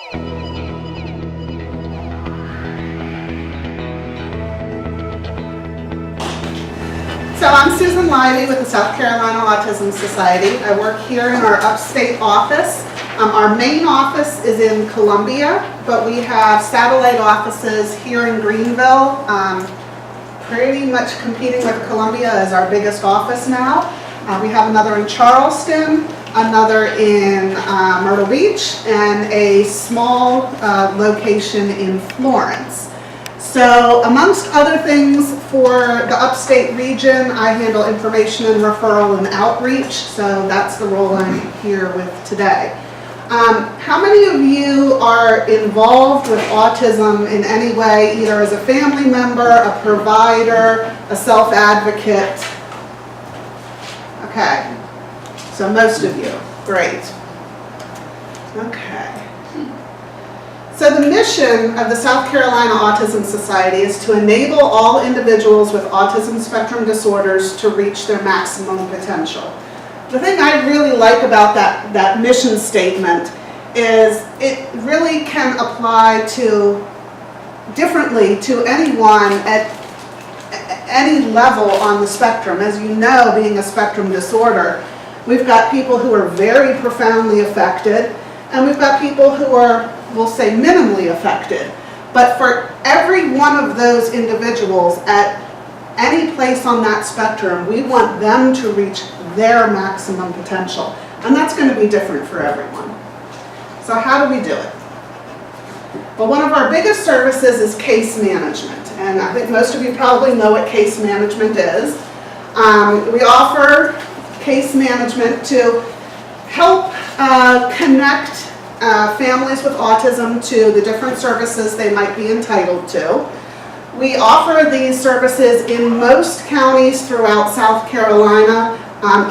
So I'm Susan Livey with the South Carolina Autism Society. I work here in our upstate office. Our main office is in Columbia, but we have satellite offices here in Greenville, pretty much competing with Columbia as our biggest office now. We have another in Charleston, another in Myrtle Beach, and a small location in Florence. So amongst other things for the upstate region, I handle information and referral and outreach, so that's the role I'm here with today. How many of you are involved with autism in any way, either as a family member, a provider, a self-advocate? Okay, so most of you, great. Okay. So the mission of the South Carolina Autism Society is to enable all individuals with autism spectrum disorders to reach their maximum potential. The thing I really like about that mission statement is it really can apply differently to anyone at any level on the spectrum. As you know, being a spectrum disorder, we've got people who are very profoundly affected, and we've got people who are, we'll say, minimally affected. But for every one of those individuals at any place on that spectrum, we want them to reach their maximum potential. And that's going to be different for everyone. So how do we do it? Well, one of our biggest services is case management. And I think most of you probably know what case management is. We offer case management to help connect families with autism to the different services they might be entitled to. We offer these services in most counties throughout South Carolina,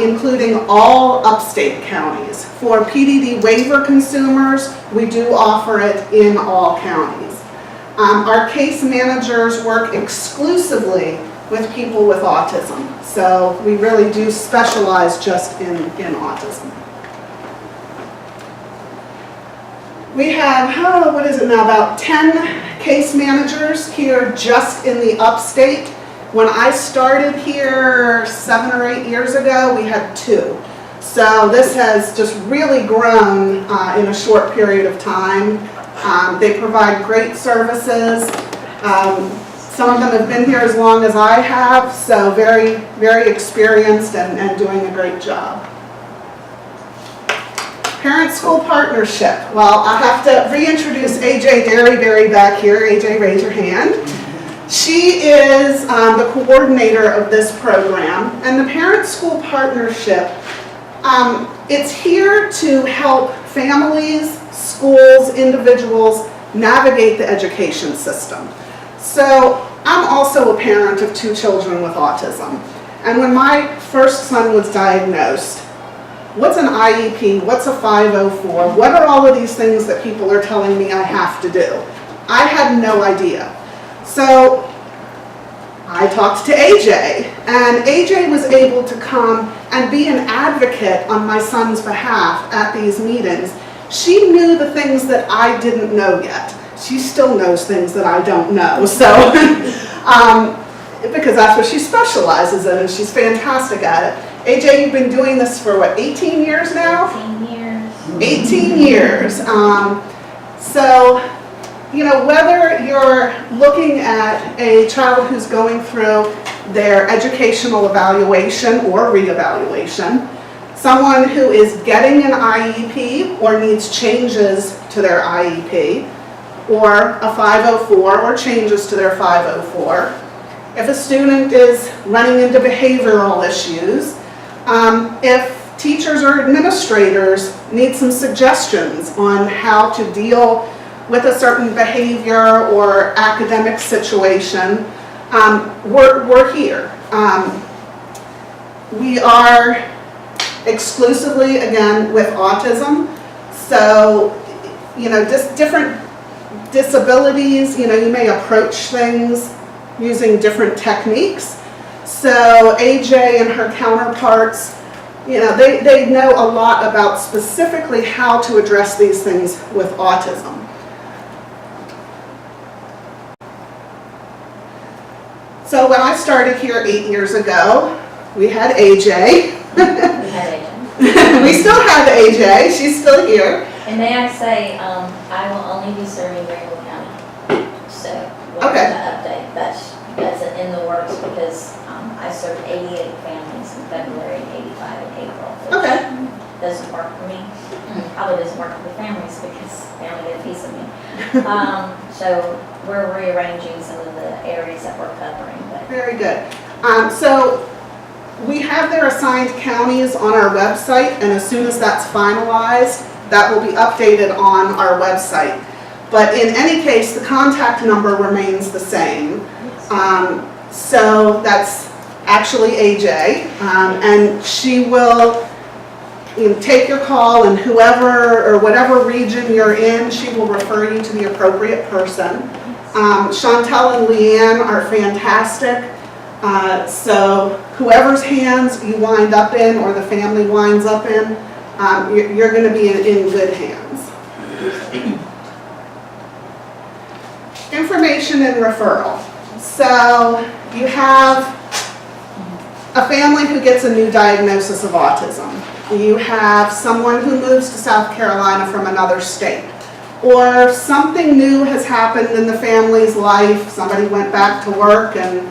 including all upstate counties. For PDD waiver consumers, we do offer it in all counties. Our case managers work exclusively with people with autism, so we really do specialize just in autism. We have, what is it now, about 10 case managers here just in the upstate. When I started here 7 or 8 years ago, we had 2. So this has just really grown in a short period of time. They provide great services. Some of them have been here as long as I have, so very, very experienced and doing a great job. Parent-school partnership. Well, I have to reintroduce AJ Derryberry back here. AJ, raise your hand. She is the coordinator of this program. And the parent-school partnership, it's here to help families, schools, individuals navigate the education system. So I'm also a parent of 2 children with autism. And when my first son was diagnosed, what's an IEP? What's a 504? What are all of these things that people are telling me I have to do? I had no idea. So I talked to AJ, and AJ was able to come and be an advocate on my son's behalf at these meetings. She knew the things that I didn't know yet. She still knows things that I don't know. So, because that's what she specializes in, and she's fantastic at it. AJ, you've been doing this for what, 18 years now? 18 years. 18 years. So, you know, whether you're looking at a child who's going through their educational evaluation or reevaluation, someone who is getting an IEP or needs changes to their IEP, or a 504 or changes to their 504, if a student is running into behavioral issues, if teachers or administrators need some suggestions on how to deal with a certain behavior or academic situation, we're here. We are exclusively, again, with autism. So, you know, just different disabilities, you know, you may approach things using different techniques. So AJ and her counterparts, you know, they know a lot about specifically how to address these things with autism. So when I started here 8 years ago, we had AJ. We had AJ. We still have AJ, she's still here. And may I say, I will only be serving Greenville County. So, Okay. the update, that's in the works because I served 88 families in February, 85 in April. which Okay. Doesn't work for me. Probably doesn't work for the families because they only get a piece of me. So we're rearranging some of the areas that we're covering. But Very good. So we have their assigned counties on our website, and as soon as that's finalized, that will be updated on our website. But in any case, the contact number remains the same. So that's actually AJ, and she will take your call, and whoever or whatever region you're in, she will refer you to the appropriate person. Chantel and Leanne are fantastic. So whoever's hands you wind up in or the family winds up in, you're going to be in good hands. Information and referral. So you have a family who gets a new diagnosis of autism. You have someone who moves to South Carolina from another state. Or something new has happened in the family's life. Somebody went back to work and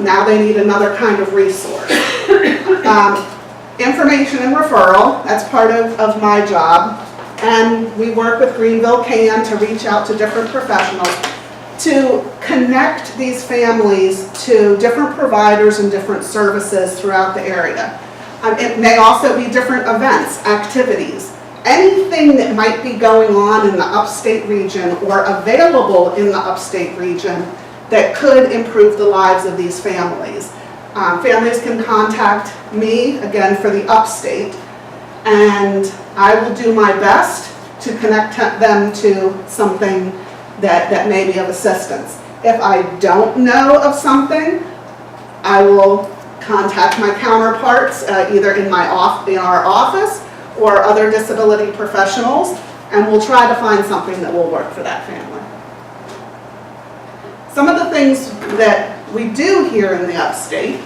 now they need another kind of resource. Information and referral, that's part of my job. And we work with Greenville CAN to reach out to different professionals to connect these families to different providers and different services throughout the area. It may also be different events, activities, anything that might be going on in the upstate region or available in the upstate region that could improve the lives of these families. Families can contact me, again, for the upstate, and I will do my best to connect them to something that may be of assistance. If I don't know of something, I will contact my counterparts either in our office or other disability professionals, and we'll try to find something that will work for that family. Some of the things that we do here in the upstate,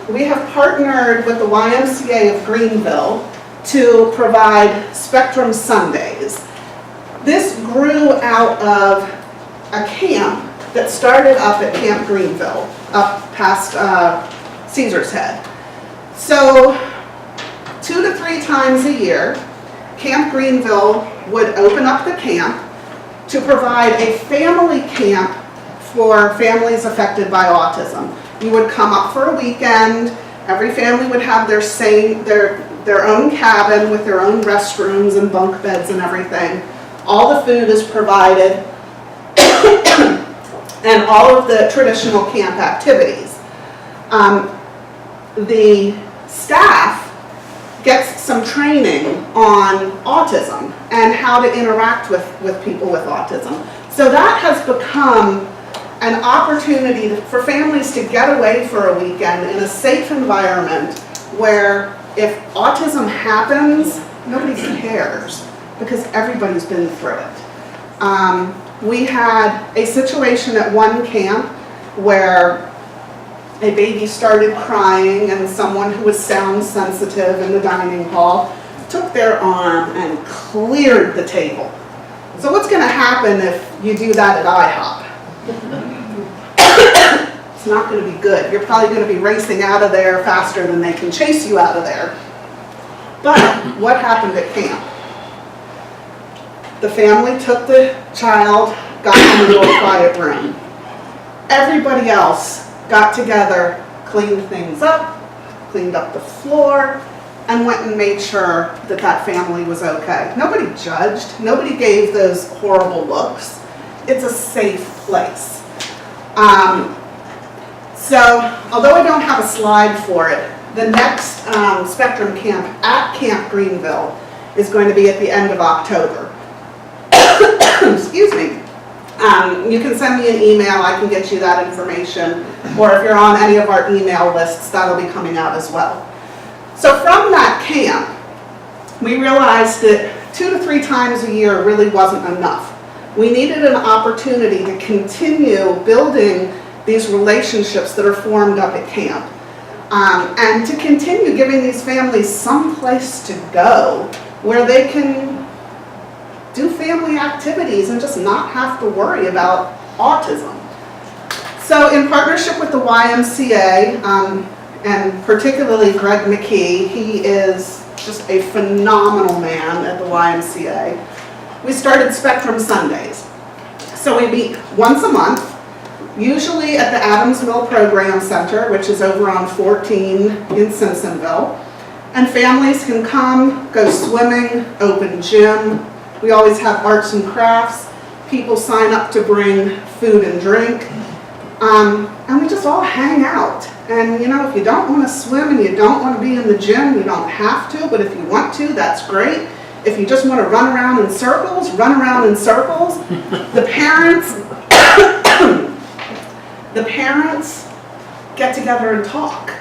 we have partnered with the YMCA of Greenville to provide Spectrum Sundays. This grew out of a camp that started up at Camp Greenville, up past Caesar's Head. So 2 to 3 times a year, Camp Greenville would open up the camp to provide a family camp for families affected by autism. You would come up for a weekend, every family would have their own cabin with their own restrooms and bunk beds and everything. All the food is provided and all of the traditional camp activities. The staff gets some training on autism and how to interact with people with autism. So that has become an opportunity for families to get away for a weekend in a safe environment where if autism happens, nobody cares because everybody's been through it. We had a situation at one camp where a baby started crying and someone who was sound sensitive in the dining hall took their arm and cleared the table. So what's going to happen if you do that at IHOP? It's not going to be good. You're probably going to be racing out of there faster than they can chase you out of there. But what happened at camp? The family took the child, got them into a quiet room. Everybody else got together, cleaned things up, cleaned up the floor, and went and made sure that that family was okay. Nobody judged. Nobody gave those horrible looks. It's a safe place. So, although I don't have a slide for it, the next Spectrum Camp at Camp Greenville is going to be at the end of October. Excuse me. You can send me an email, I can get you that information, or if you're on any of our email lists, that'll be coming out as well. So from that camp, we realized that 2 to 3 times a year really wasn't enough. We needed an opportunity to continue building these relationships that are formed up at camp. And to continue giving these families some place to go where they can do family activities and just not have to worry about autism. So in partnership with the YMCA, and particularly Greg McKee, he is just a phenomenal man at the YMCA, we started Spectrum Sundays. So we meet once a month, usually at the Adams Mill Program Center, which is over on 14 in Simpsonville. And families can come, go swimming, open gym. We always have arts and crafts. People sign up to bring food and drink. And we just all hang out. And you know, if you don't want to swim and you don't want to be in the gym, you don't have to, but if you want to, that's great. If you just want to run around in circles, run around in circles. The parents get together and talk.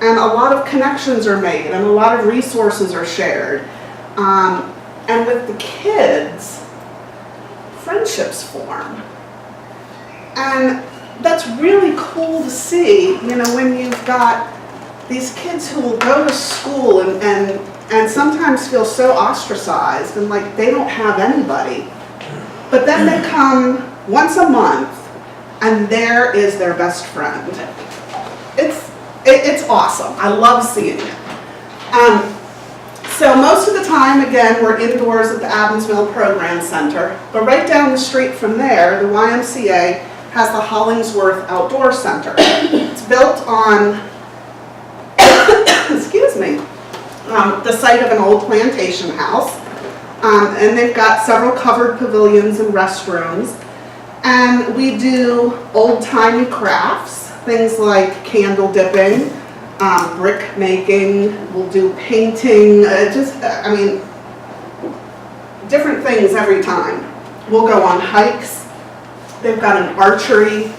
And a lot of connections are made and a lot of resources are shared. And with the kids, friendships form. And that's really cool to see, you know, when you've got these kids who will go to school and sometimes feel so ostracized and like they don't have anybody. But then they come once a month and there is their best friend. It's awesome. I love seeing it. So most of the time, again, we're indoors at the Adams Mill Program Center. But right down the street from there, the YMCA has the Hollingsworth Outdoor Center. It's built on, excuse me, the site of an old plantation house. And they've got several covered pavilions and restrooms. And we do old-timey crafts, things like candle dipping, brick making, we'll do painting, different things every time. We'll go on hikes. They've got an archery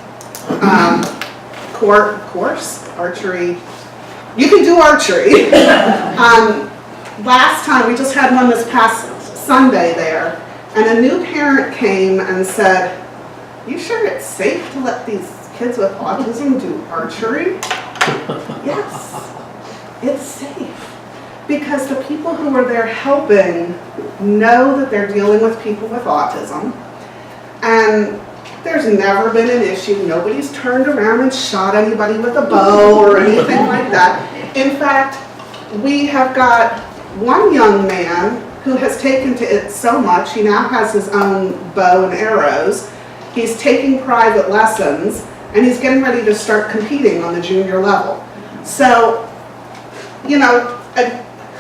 course, archery. You can do archery. Last time, we just had one this past Sunday there, and a new parent came and said, "You sure it's safe to let these kids with autism do archery?" Yes, it's safe. Because the people who are there helping know that they're dealing with people with autism. And there's never been an issue. Nobody's turned around and shot anybody with a bow or anything like that. In fact, we have got one young man who has taken to it so much, he now has his own bow and arrows. He's taking private lessons, and he's getting ready to start competing on the junior level. So, you know,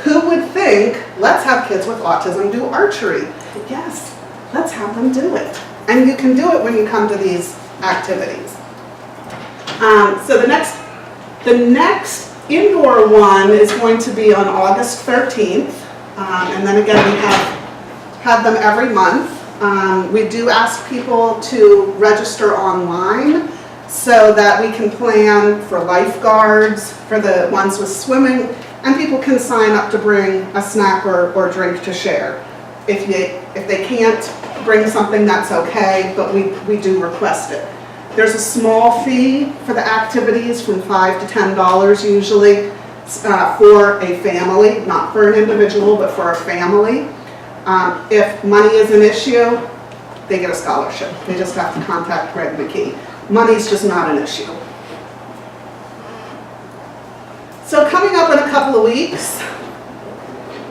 who would think, let's have kids with autism do archery? Yes, let's have them do it. And you can do it when you come to these activities. So the next indoor one is going to be on August 13th. And then again, we have them every month. We do ask people to register online so that we can plan for lifeguards, for the ones with swimming, and people can sign up to bring a snack or drink to share. If they can't bring something, that's okay, but we do request it. There's a small fee for the activities, from $5 to $10 usually, for a family, not for an individual, but for a family. If money is an issue, they get a scholarship. They just have to contact Greg McKee. Money's just not an issue. So coming up in a couple of weeks,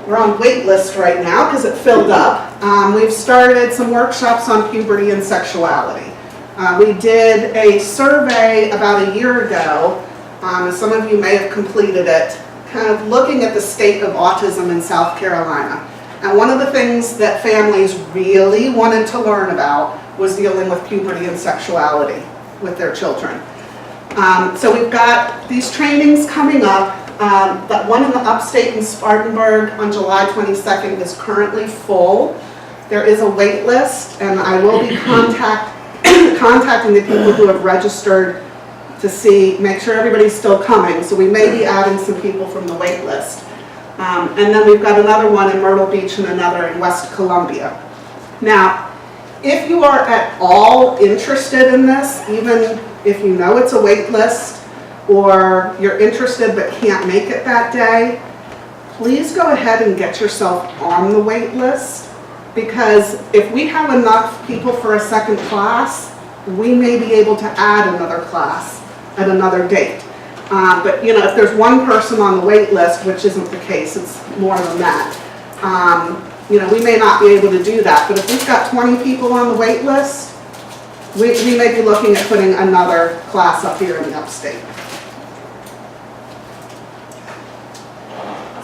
we're on wait list right now because it filled up. We've started some workshops on puberty and sexuality. We did a survey about a year ago. Some of you may have completed it, kind of looking at the state of autism in South Carolina. And one of the things that families really wanted to learn about was dealing with puberty and sexuality with their children. So we've got these trainings coming up. That one in the upstate in Spartanburg on July 22nd is currently full. There is a wait list, and I will be contacting the people who have registered to make sure everybody's still coming. So we may be adding some people from the wait list. And then we've got another one in Myrtle Beach and another in West Columbia. Now, if you are at all interested in this, even if you know it's a wait list or you're interested but can't make it that day, please go ahead and get yourself on the wait list, because if we have enough people for a second class, we may be able to add another class at another date. But you know, if there's one person on the wait list, which isn't the case, it's more than that, you know, we may not be able to do that. But if we've got 20 people on the wait list, we may be looking at putting another class up here in the upstate.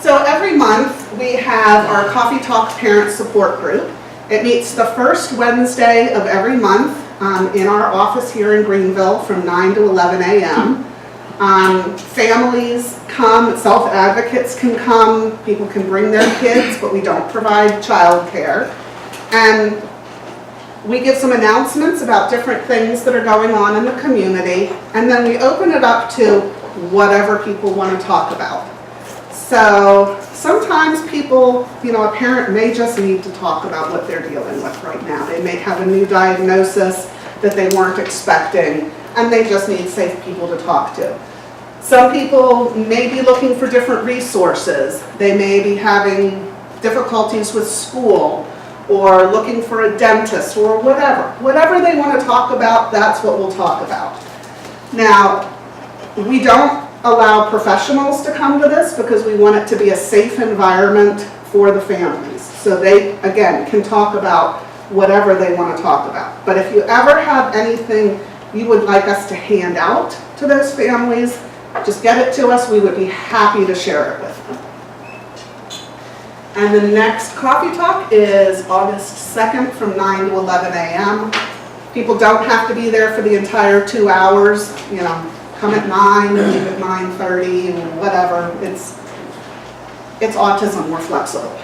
So every month we have our Coffee Talk Parent Support Group. It meets the first Wednesday of every month in our office here in Greenville from 9 to 11 a.m. Families come, self-advocates can come, people can bring their kids, but we don't provide childcare. And we give some announcements about different things that are going on in the community, and then we open it up to whatever people want to talk about. So sometimes people, you know, a parent may just need to talk about what they're dealing with right now. They may have a new diagnosis that they weren't expecting, and they just need safe people to talk to. Some people may be looking for different resources. They may be having difficulties with school or looking for a dentist or whatever. Whatever they want to talk about, that's what we'll talk about. Now, we don't allow professionals to come to this because we want it to be a safe environment for the families. So they, again, can talk about whatever they want to talk about. But if you ever have anything you would like us to hand out to those families, just get it to us. We would be happy to share it with them. And the next Coffee Talk is August 2nd from 9 to 11 a.m. People don't have to be there for the entire 2 hours. You know, come at 9 and leave at 9:30 and whatever. It's autism, we're flexible.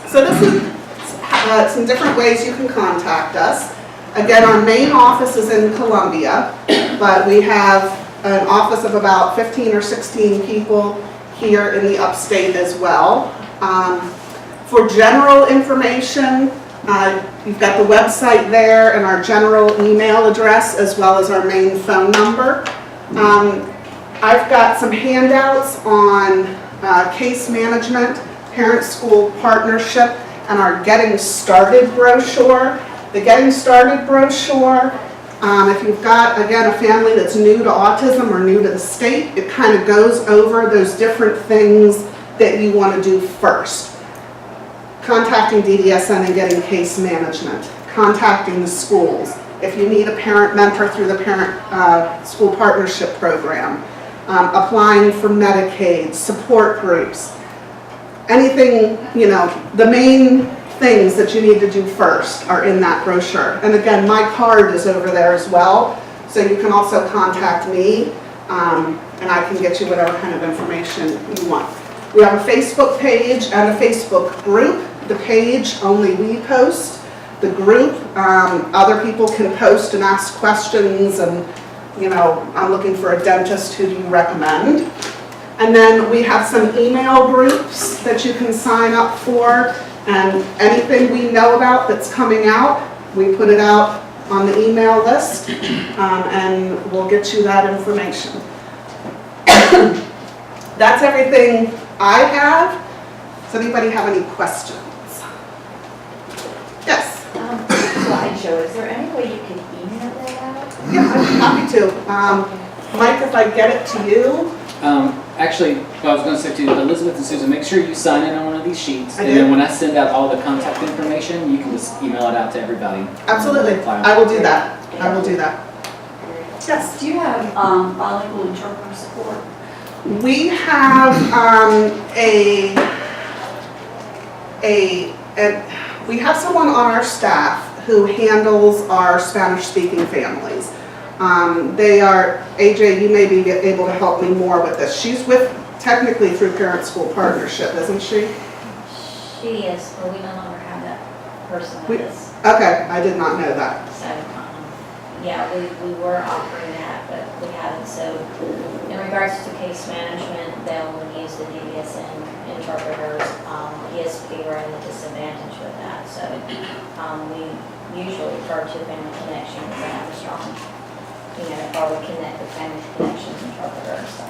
So this is some different ways you can contact us. Again, our main office is in Columbia, but we have an office of about 15 or 16 people here in the upstate as well. For general information, you've got the website there and our general email address as well as our main phone number. I've got some handouts on case management, parent-school partnership, and our Getting Started brochure. The Getting Started brochure, if you've got, again, a family that's new to autism or new to the state, it kind of goes over those different things that you want to do first. Contacting DDSN and getting case management, contacting the schools, if you need a parent mentor through the parent school partnership program, applying for Medicaid, support groups, anything, you know, the main things that you need to do first are in that brochure. And again, my card is over there as well, so you can also contact me and I can get you whatever kind of information you want. We have a Facebook page and a Facebook group. The page, only we post. The group, other people can post and ask questions and, you know, I'm looking for a dentist, who do you recommend? And then we have some email groups that you can sign up for, and anything we know about that's coming out, we put it out on the email list, and we'll get you that information. That's everything I have. Does anybody have any questions? Yes? Slideshow, is there any way you can email that out? Yeah, I'd be happy to. Mike, if I get it to you. Actually, what I was going to say to Elizabeth and Susan, make sure you sign in on one of these sheets, and do. then when I send out all the contact information, you can just email it out to everybody. Absolutely, I will do that. I will do that. Yes? Do you have bilingual interpreter support? We have we have someone on our staff who handles our Spanish-speaking families. They are, AJ, you may be able to help me more with this. She's with, technically through Parent School Partnership, isn't she? She is, but we no longer have that person with us. Okay, I did not know that. So, yeah, we were offering that, but we haven't. So in regards to case management, they'll use the DBSN interpreters. ESP are in the disadvantage with that. So we usually refer to Family Connection because they have a strong, or we connect with Family Connections interpreters. So.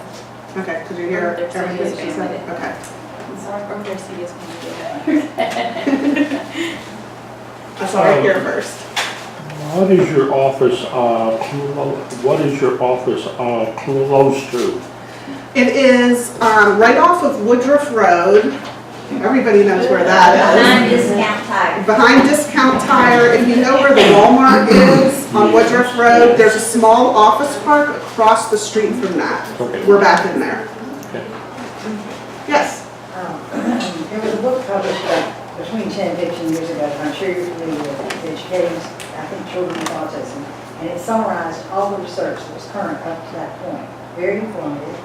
Okay, did you hear everything she said? Okay. I'm sorry, Brochure CDS can do that. That's all I hear first. What is your office, close to? It is right off of Woodruff Road. Everybody knows where that Behind is. Discount Tire. Behind Discount Tire, if you know where the Walmart is on Woodruff Road, there's a small office park across the street from that. Okay. We're back in there. Okay. Yes. There was a book published between 10 and 15 years ago, and I'm sure you're familiar with it, Educating, I think, Children with Autism, and it summarized all the research that was current up to that point. Very informative.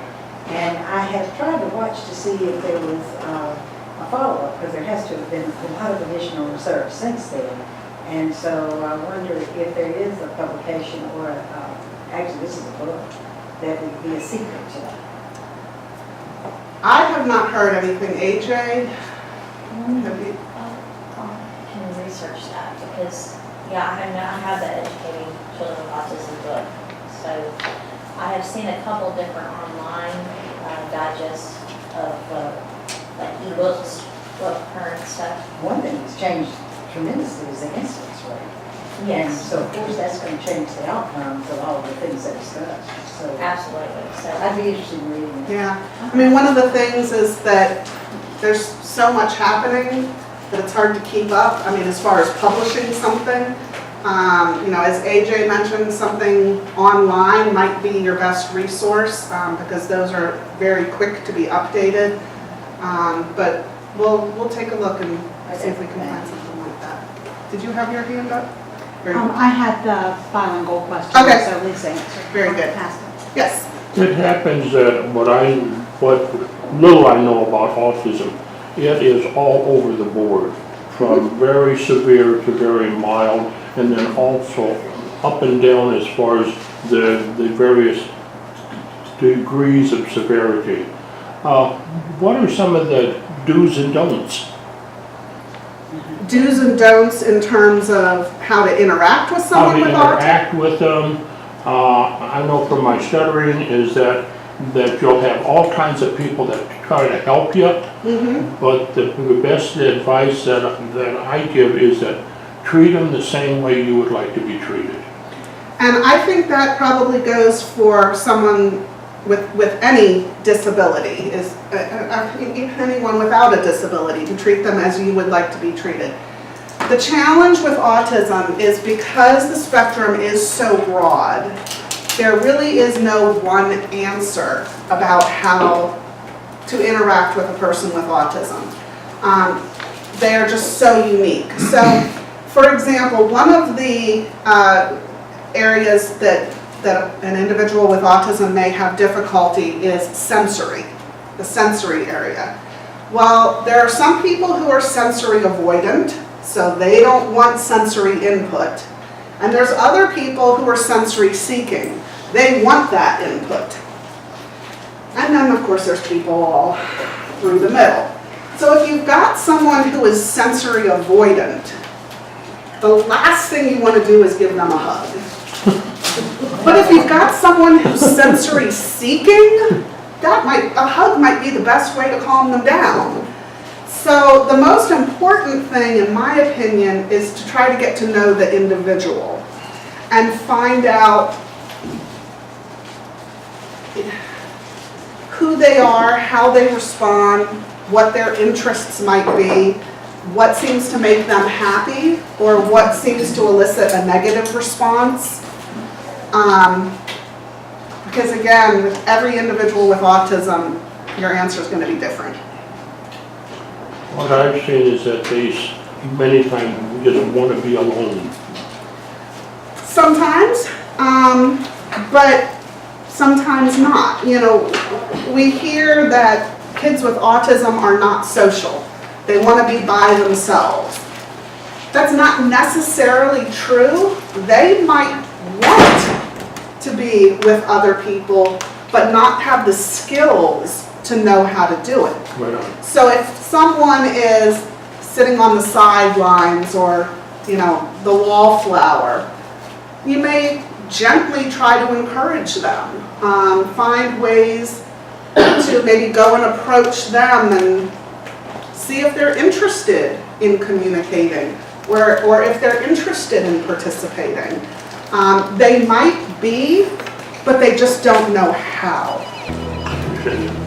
And I have tried to watch to see if there was a follow-up, because there has to have been a lot of additional research since then. And so I wonder if there is a publication or actually this is a book that would be a secret to that. I have not heard anything. AJ, have you? Can research that because, yeah, I have the Educating Children with Autism book. So I have seen a couple different online digests of like ebooks, book current stuff. One thing that's changed tremendously is the incidence rate. And Yes, so of course that's going to change the outcomes of all the things that discussed. So absolutely. So I'd be interested in reading it. Yeah. I mean, one of the things is that there's so much happening that it's hard to keep up. I mean, as far as publishing something, as AJ mentioned, something online might be your best resource because those are very quick to be updated. But we'll take a look and see if we can find something like that. Did you have your hand up? I had the bilingual question, Okay. so Lisa answered. Very good. Passed it. Yes. It happens that what little I know about autism, it is all over the board, from very severe to very mild, and then also up and down as far as the various degrees of severity. What are some of the do's and don'ts? Do's and don'ts in terms of how to interact with How someone to with autism? interact with them? I know from my stuttering is that you'll have all kinds of people that try to help you, but the best advice that I give is that treat them the same way you would like to be treated. And I think that probably goes for someone with any disability, is anyone without a disability, to treat them as you would like to be treated. The challenge with autism is because the spectrum is so broad, there really is no one answer about how to interact with a person with autism. They are just so unique. So, for example, one of the areas that an individual with autism may have difficulty is sensory, the sensory area. Well, there are some people who are sensory avoidant, so they don't want sensory input. And there's other people who are sensory seeking. They want that input. And then, of course, there's people all through the middle. So if you've got someone who is sensory avoidant, the last thing you want to do is give them a hug. But if you've got someone who's sensory seeking, a hug might be the best way to calm them down. So the most important thing, in my opinion, is to try to get to know the individual and find out who they are, how they respond, what their interests might be, what seems to make them happy, or what seems to elicit a negative response. Because again, with every individual with autism, your answer is going to be different. What I've seen is that many times just want to be alone. Sometimes, but sometimes not. We hear that kids with autism are not social. They want to be by themselves. That's not necessarily true. They might want to be with other people, but not have the skills to know how to do it. Right on. So if someone is sitting on the sidelines or, you know, the wallflower, you may gently try to encourage them. Find ways to maybe go and approach them and see if they're interested in communicating or if they're interested in participating. They might be, but they just don't know how. Appreciate it.